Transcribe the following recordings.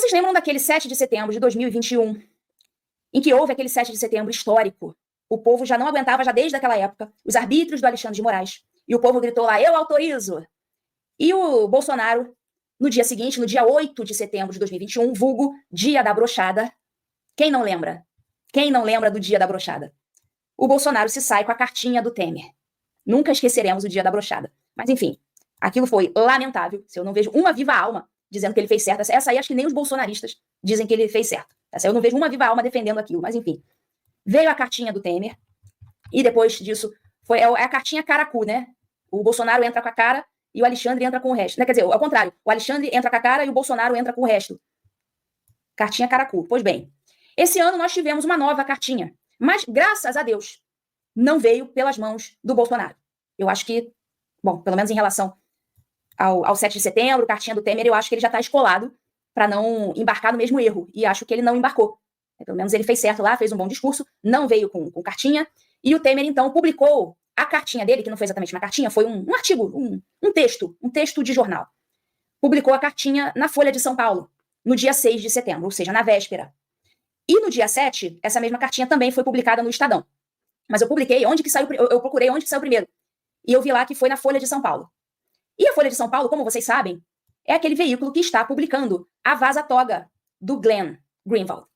Vocês lembram daquele 7 de setembro de 2021, em que houve aquele 7 de setembro histórico? O povo já não aguentava, já desde aquela época, os arbítrios do Alexandre de Moraes. E o povo gritou lá, eu autorizo. E o Bolsonaro, no dia seguinte, no dia 8 de setembro de 2021, vulgo Dia da Brochada. Quem não lembra? Quem não lembra do Dia da Brochada? O Bolsonaro se sai com a cartinha do Temer. Nunca esqueceremos o Dia da Brochada. Mas, enfim, aquilo foi lamentável. Se eu não vejo uma viva alma dizendo que ele fez certo, essa aí acho que nem os bolsonaristas dizem que ele fez certo. Essa eu não vejo uma viva alma defendendo aquilo. Mas, enfim, veio a cartinha do Temer e depois disso é a cartinha caracu, né? O Bolsonaro entra com a cara e o Alexandre entra com o resto. Quer dizer, ao contrário, o Alexandre entra com a cara e o Bolsonaro entra com o resto. Cartinha caracu. Pois bem, esse ano nós tivemos uma nova cartinha, mas graças a Deus não veio pelas mãos do Bolsonaro. Eu acho que, bom, pelo menos em relação ao 7 de setembro, cartinha do Temer, eu acho que ele já está escolado para não embarcar no mesmo erro. E acho que ele não embarcou. Pelo menos ele fez certo lá, fez um bom discurso, não veio com cartinha. E o Temer, então, publicou a cartinha dele, que não foi exatamente uma cartinha, foi um artigo, um texto de jornal. Publicou a cartinha na Folha de São Paulo, no dia 6 de setembro, ou seja, na véspera. E no dia 7, essa mesma cartinha também foi publicada no Estadão. Mas eu procurei onde que saiu primeiro. E eu vi lá que foi na Folha de São Paulo. E a Folha de São Paulo, como vocês sabem, é aquele veículo que está publicando a vaza-toga do Glenn Greenwald.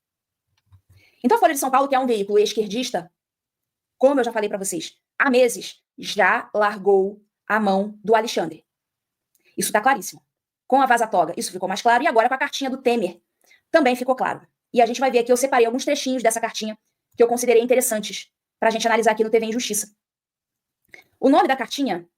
Então a Folha de São Paulo, que é um veículo esquerdista, como eu já falei para vocês, há meses já largou a mão do Alexandre. Isso está claríssimo. Com a vaza-toga, isso ficou mais claro, e agora com a cartinha do Temer também ficou claro. E a gente vai ver aqui, eu separei alguns trechinhos dessa cartinha que eu considerei interessantes para a gente analisar aqui no TV Injustiça. O nome da cartinha,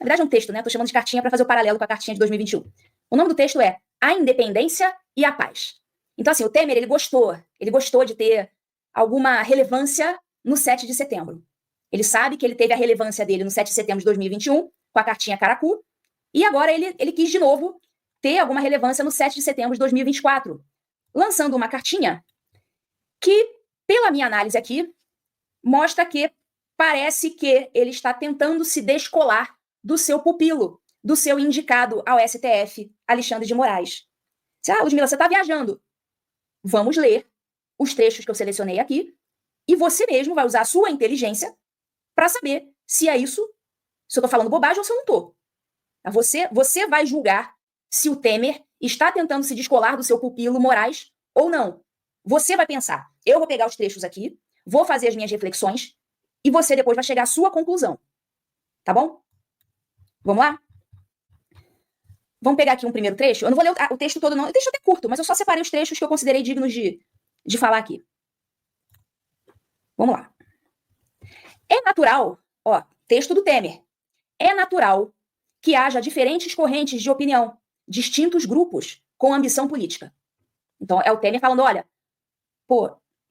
na verdade é um texto, né? Estou chamando de cartinha para fazer o paralelo com a cartinha de 2021. O nome do texto é A Independência e a Paz. Então, assim, o Temer, ele gostou de ter alguma relevância no 7 de setembro. Ele sabe que ele teve a relevância dele no 7 de setembro de 2021, com a cartinha caracu, e agora ele quis de novo ter alguma relevância no 7 de setembro de 2024, lançando uma cartinha que, pela minha análise aqui, mostra que parece que ele está tentando se descolar do seu pupilo, do seu indicado ao STF, Alexandre de Moraes. Ludmila, você está viajando. Vamos ler os trechos que eu selecionei aqui e você mesmo vai usar a sua inteligência para saber se é isso, se eu estou falando bobagem ou se eu não estou. Você vai julgar se o Temer está tentando se descolar do seu pupilo Moraes ou não. Você vai pensar, eu vou pegar os trechos aqui, vou fazer as minhas reflexões e você depois vai chegar à sua conclusão. Tá bom? Vamos lá? Vamos pegar aqui um primeiro trecho. Eu não vou ler o texto todo, não. O texto é até curto, mas eu só separei os trechos que eu considerei dignos de falar aqui. Vamos lá. É natural, texto do Temer. É natural que haja diferentes correntes de opinião, distintos grupos com ambição política. Então, é o Temer falando, olha,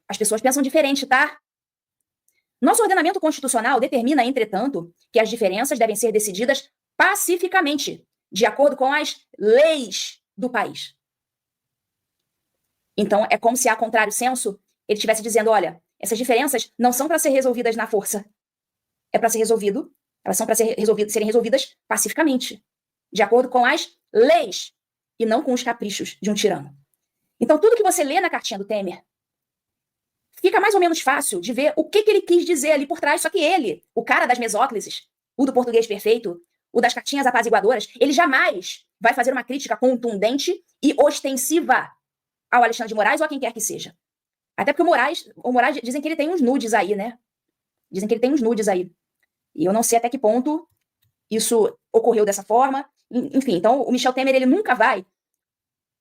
as pessoas pensam diferente, tá? Nosso ordenamento constitucional determina, entretanto, que as diferenças devem ser decididas pacificamente, de acordo com as leis do país. Então, é como se, a contrário senso, ele estivesse dizendo, olha, essas diferenças não são para ser resolvidas na força. É para ser resolvido, elas são para serem resolvidas pacificamente, de acordo com as leis, e não com os caprichos de um tirano. Então, tudo que você lê na cartinha do Temer, fica mais ou menos fácil de ver o que ele quis dizer ali por trás, só que ele, o cara das mesóclises, o do português perfeito, o das cartinhas apaziguadoras, ele jamais vai fazer uma crítica contundente e ostensiva ao Alexandre de Moraes ou a quem quer que seja. Até porque o Moraes dizem que ele tem uns nudes aí, né? Dizem que ele tem uns nudes aí. E eu não sei até que ponto isso ocorreu dessa forma. Enfim, então o Michel Temer, ele nunca vai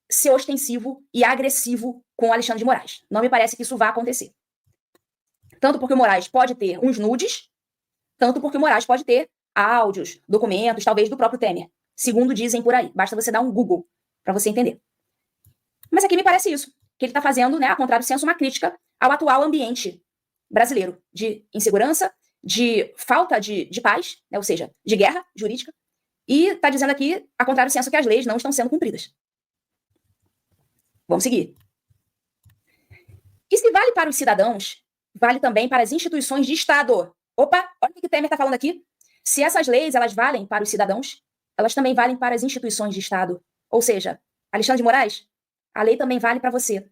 ser ostensivo e agressivo com o Alexandre de Moraes. Não me parece que isso vá acontecer. Tanto porque o Moraes pode ter uns nudes, tanto porque o Moraes pode ter áudios, documentos, talvez do próprio Temer. Segundo dizem por aí. Basta você dar um Google para você entender. Mas aqui me parece isso, que ele está fazendo, né, a contrário senso, uma crítica ao atual ambiente brasileiro de insegurança, de falta de paz, né, ou seja, de guerra jurídica, e está dizendo aqui, a contrário senso, que as leis não estão sendo cumpridas. Vamos seguir. E se vale para os cidadãos, vale também para as instituições de Estado. Opa, olha o que o Temer está falando aqui. Se essas leis, elas valem para os cidadãos, elas também valem para as instituições de Estado. Ou seja, Alexandre de Moraes, a lei também vale para você.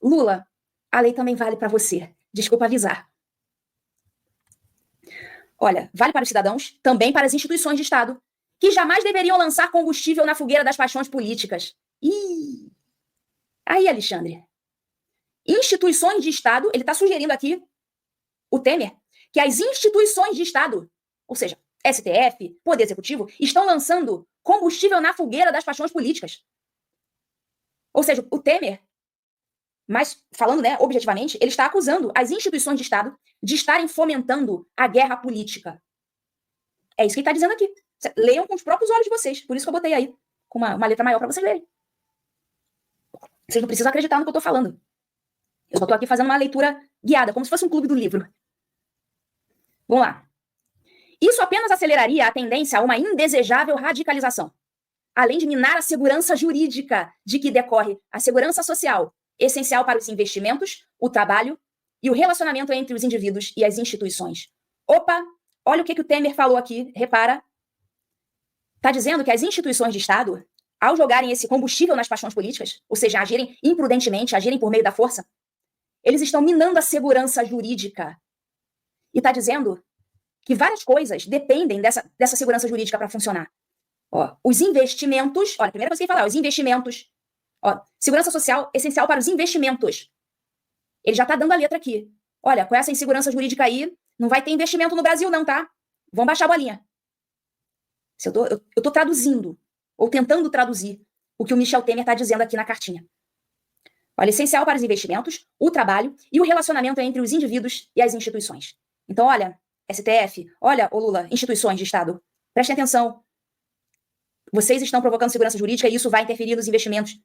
Lula, a lei também vale para você. Desculpa avisar. Olha, vale para os cidadãos, também para as instituições de Estado, que jamais deveriam lançar combustível na fogueira das paixões políticas. Ih! Aí, Alexandre, instituições de Estado, ele está sugerindo aqui, o Temer, que as instituições de Estado, ou seja, STF, Poder Executivo, estão lançando combustível na fogueira das paixões políticas. Ou seja, o Temer, mas falando, né, objetivamente, ele está acusando as instituições de Estado de estarem fomentando a guerra política. É isso que ele está dizendo aqui. Leiam com os próprios olhos de vocês. Por isso que eu botei aí com uma letra maior para vocês lerem. Vocês não precisam acreditar no que eu estou falando. Eu só estou aqui fazendo uma leitura guiada, como se fosse um clube do livro. Vamos lá. Isso apenas aceleraria a tendência a uma indesejável radicalização, além de minar a segurança jurídica de que decorre a segurança social, essencial para os investimentos, o trabalho e o relacionamento entre os indivíduos e as instituições. Opa, olha o que o Temer falou aqui, repara. Está dizendo que as instituições de Estado, ao jogarem esse combustível nas paixões políticas, ou seja, agirem imprudentemente, agirem por meio da força, eles estão minando a segurança jurídica. E está dizendo que várias coisas dependem dessa segurança jurídica para funcionar. Ó, os investimentos, olha, a primeira coisa que ele fala, os investimentos. Ó, segurança social essencial para os investimentos. Ele já está dando a letra aqui. Olha, com essa insegurança jurídica aí, não vai ter investimento no Brasil não, tá? Vamos baixar a bolinha. Eu tô traduzindo, ou tentando traduzir, o que o Michel Temer está dizendo aqui na cartinha. Olha, essencial para os investimentos, o trabalho e o relacionamento entre os indivíduos e as instituições. Então, olha, STF, olha, ô Lula, instituições de Estado, prestem atenção. Vocês estão provocando segurança jurídica e isso vai interferir nos investimentos,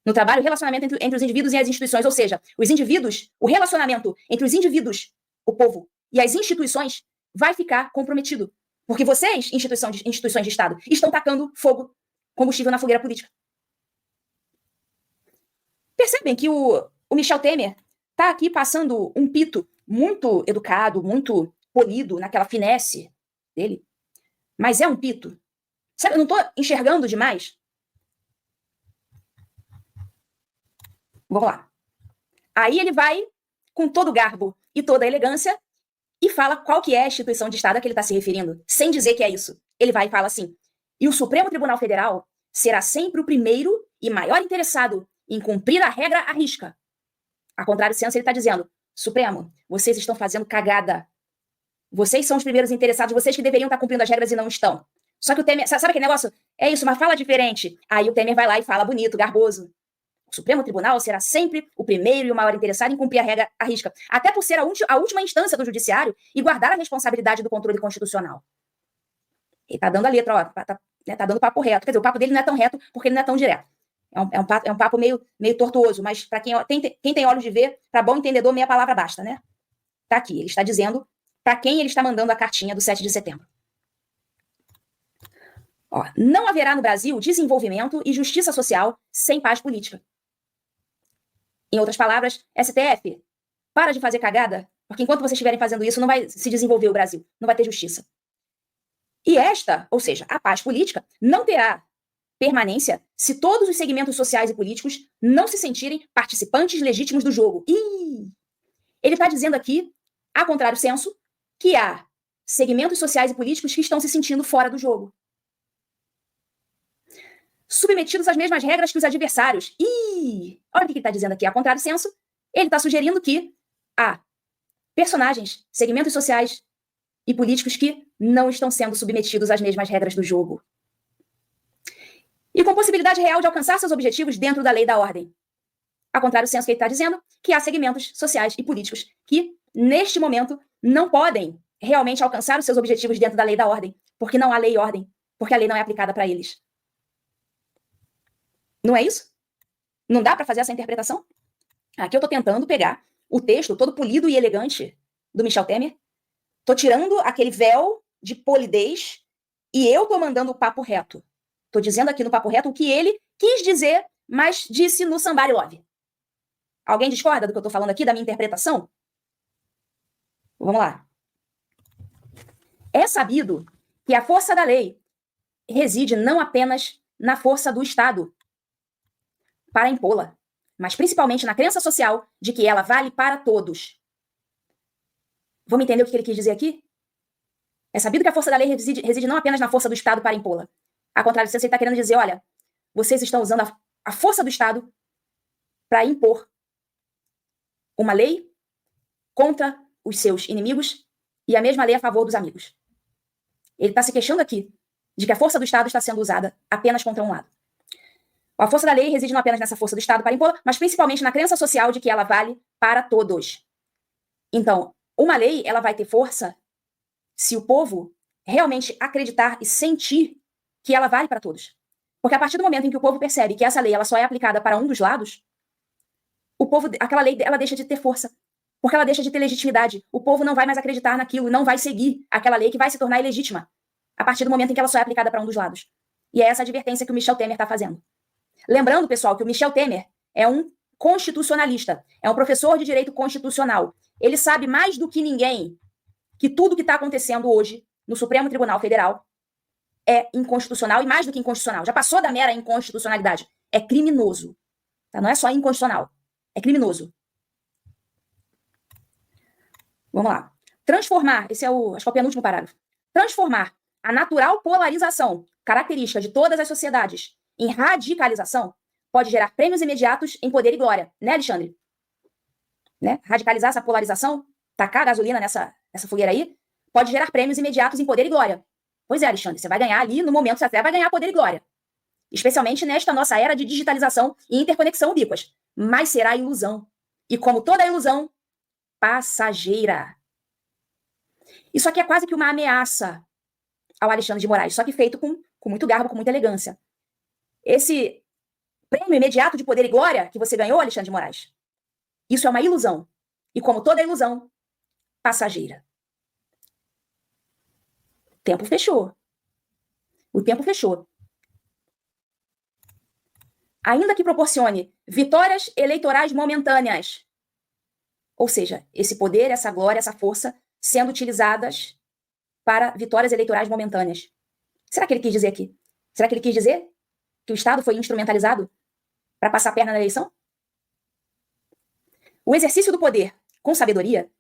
no trabalho e relacionamento entre os indivíduos e as instituições. Ou seja, os indivíduos, o relacionamento entre os indivíduos, o povo, e as instituições vai ficar comprometido. Porque vocês, instituições de Estado, estão tacando fogo, combustível na fogueira política. Percebem que o Michel Temer está aqui passando um pito muito educado, muito polido, naquela finesse dele. Mas é um pito. Sabe, eu não estou enxergando demais. Vamos lá. Aí ele vai, com todo o garbo e toda a elegância, e fala qual que é a instituição de Estado a que ele está se referindo, sem dizer que é isso. Ele vai e fala assim, e o Supremo Tribunal Federal será sempre o primeiro e maior interessado em cumprir a regra à risca. A contrário senso, ele está dizendo, Supremo, vocês estão fazendo cagada. Vocês são os primeiros interessados, vocês que deveriam estar cumprindo as regras e não estão. Só que o Temer, sabe aquele negócio? É isso, mas fala diferente. Aí o Temer vai lá e fala bonito, garboso. O Supremo Tribunal será sempre o primeiro e o maior interessado em cumprir a regra à risca, até por ser a última instância do judiciário e guardar a responsabilidade do controle constitucional. Ele tá dando a letra, ó, tá dando papo reto. Quer dizer, o papo dele não é tão reto porque ele não é tão direto. É um papo meio tortuoso, mas para quem tem olhos de ver, para bom entendedor, meia palavra basta, né? Tá aqui, ele está dizendo para quem ele está mandando a cartinha do 7 de setembro. Ó, não haverá no Brasil desenvolvimento e justiça social sem paz política. Em outras palavras, STF, para de fazer cagada, porque enquanto vocês estiverem fazendo isso, não vai se desenvolver o Brasil, não vai ter justiça. E esta, ou seja, a paz política, não terá permanência se todos os segmentos sociais e políticos não se sentirem participantes legítimos do jogo. Ele está dizendo aqui, a contrário senso, que há segmentos sociais e políticos que estão se sentindo fora do jogo. Submetidos às mesmas regras que os adversários. Olha o que ele está dizendo aqui. A contrário senso, ele está sugerindo que há personagens, segmentos sociais e políticos que não estão sendo submetidos às mesmas regras do jogo. E com possibilidade real de alcançar seus objetivos dentro da lei e da ordem. A contrário senso que ele está dizendo que há segmentos sociais e políticos que, neste momento, não podem realmente alcançar os seus objetivos dentro da lei e da ordem, porque não há lei e ordem, porque a lei não é aplicada para eles. Não é isso? Não dá para fazer essa interpretação? Aqui eu estou tentando pegar o texto todo polido e elegante do Michel Temer, estou tirando aquele véu de polidez e eu estou mandando o papo reto. Estou dizendo aqui no papo reto o que ele quis dizer, mas disse no Somebody Love. Alguém discorda do que eu estou falando aqui, da minha interpretação? Vamos lá. É sabido que a força da lei reside não apenas na força do Estado para impô-la, mas principalmente na crença social de que ela vale para todos. Vamos entender o que ele quis dizer aqui? É sabido que a força da lei reside não apenas na força do Estado para impô-la. A contrário disso, ele está querendo dizer, olha, vocês estão usando a força do Estado para impor uma lei contra os seus inimigos e a mesma lei a favor dos amigos. Ele está se queixando aqui de que a força do Estado está sendo usada apenas contra um lado. A força da lei reside não apenas nessa força do Estado para impor, mas principalmente na crença social de que ela vale para todos. Então, uma lei ela vai ter força se o povo realmente acreditar e sentir que ela vale para todos. Porque a partir do momento em que o povo percebe que essa lei ela só é aplicada para um dos lados, o povo, aquela lei ela deixa de ter força. Porque ela deixa de ter legitimidade. O povo não vai mais acreditar naquilo, não vai seguir aquela lei que vai se tornar ilegítima a partir do momento em que ela só é aplicada para um dos lados. E é essa advertência que o Michel Temer está fazendo. Lembrando, pessoal, que o Michel Temer é um constitucionalista, é um professor de direito constitucional. Ele sabe mais do que ninguém que tudo que está acontecendo hoje no Supremo Tribunal Federal é inconstitucional e mais do que inconstitucional. Já passou da mera inconstitucionalidade. É criminoso. Tá? Não é só inconstitucional. É criminoso. Vamos lá. Transformar, esse é acho que é o penúltimo parágrafo. Transformar a natural polarização, característica de todas as sociedades, em radicalização, pode gerar prêmios imediatos em poder e glória. Né, Alexandre? Né? Radicalizar essa polarização, tacar gasolina nessa fogueira aí, pode gerar prêmios imediatos em poder e glória. Pois é, Alexandre, você vai ganhar ali, no momento, você até vai ganhar poder e glória. Especialmente nesta nossa era de digitalização e interconexão ubíquas. Mas será ilusão. E como toda ilusão, passageira. Isso aqui é quase que uma ameaça ao Alexandre de Moraes, só que feito com muito garbo, com muita elegância. Esse prêmio imediato de poder e glória que você ganhou, Alexandre de Moraes, isso é uma ilusão. E como toda ilusão, passageira. O tempo fechou. O tempo fechou. Ainda que proporcione vitórias eleitorais momentâneas. Ou seja, esse poder, essa glória, essa força sendo utilizadas para vitórias eleitorais momentâneas. Será que ele quis dizer aqui? Será que ele quis dizer que o Estado foi instrumentalizado para passar a perna na eleição? O exercício do poder com sabedoria,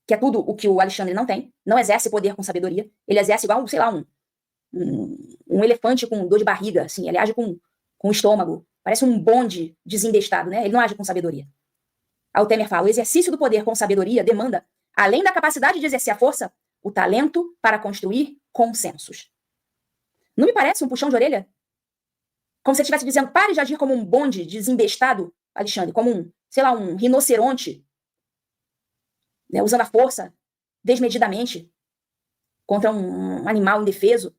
que é tudo o que o Alexandre não tem, não exerce poder com sabedoria, ele exerce igual, sei lá, um elefante com dor de barriga, assim, ele age com o estômago, parece um bonde desembestado, né? Ele não age com sabedoria. Aí o Temer fala, o exercício do poder com sabedoria demanda, além da capacidade de exercer a força, o talento para construir consensos. Não me parece um puxão de orelha? Como se ele estivesse dizendo, pare de agir como um bonde desembestado, Alexandre, como um rinoceronte, né, usando a força desmedidamente contra um animal indefeso.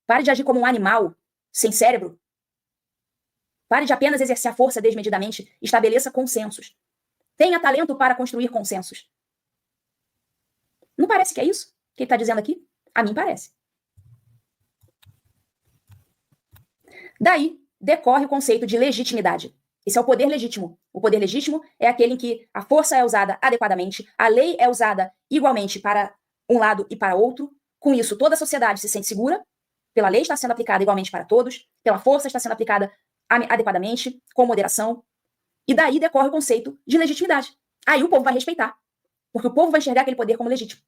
Pare de agir como um animal sem cérebro. Pare de apenas exercer a força desmedidamente. Estabeleça consensos. Tenha talento para construir consensos. Não parece que é isso que ele está dizendo aqui? A mim parece. Daí decorre o conceito de legitimidade. Esse é o poder legítimo. O poder legítimo é aquele em que a força é usada adequadamente, a lei é usada igualmente para um lado e para outro. Com isso, toda a sociedade se sente segura, pela lei está sendo aplicada igualmente para todos, pela força está sendo aplicada adequadamente, com moderação. E daí decorre o conceito de legitimidade. Aí o povo vai respeitar, porque o povo vai enxergar aquele poder como legítimo.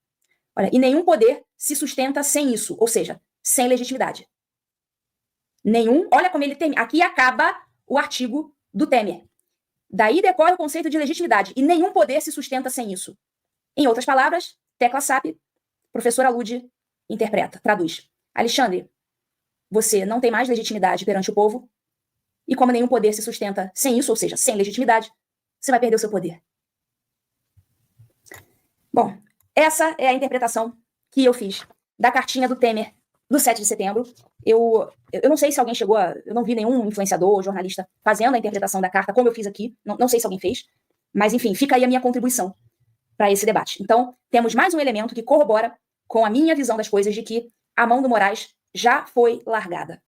Olha, e nenhum poder se sustenta sem isso, ou seja, sem legitimidade. Nenhum, olha como ele termina. Aqui acaba o artigo do Temer. Daí decorre o conceito de legitimidade, e nenhum poder se sustenta sem isso. Em outras palavras, tecla SAP, professora Lude interpreta, traduz. Alexandre, você não tem mais legitimidade perante o povo, e como nenhum poder se sustenta sem isso, ou seja, sem legitimidade, você vai perder o seu poder. Bom, essa é a interpretação que eu fiz da cartinha do Temer do 7 de setembro. Eu não sei se alguém chegou a... Eu não vi nenhum influenciador ou jornalista fazendo a interpretação da carta, como eu fiz aqui. Não sei se alguém fez. Mas, enfim, fica aí a minha contribuição para esse debate. Então, temos mais um elemento que corrobora com a minha visão das coisas de que a mão do Moraes já foi largada.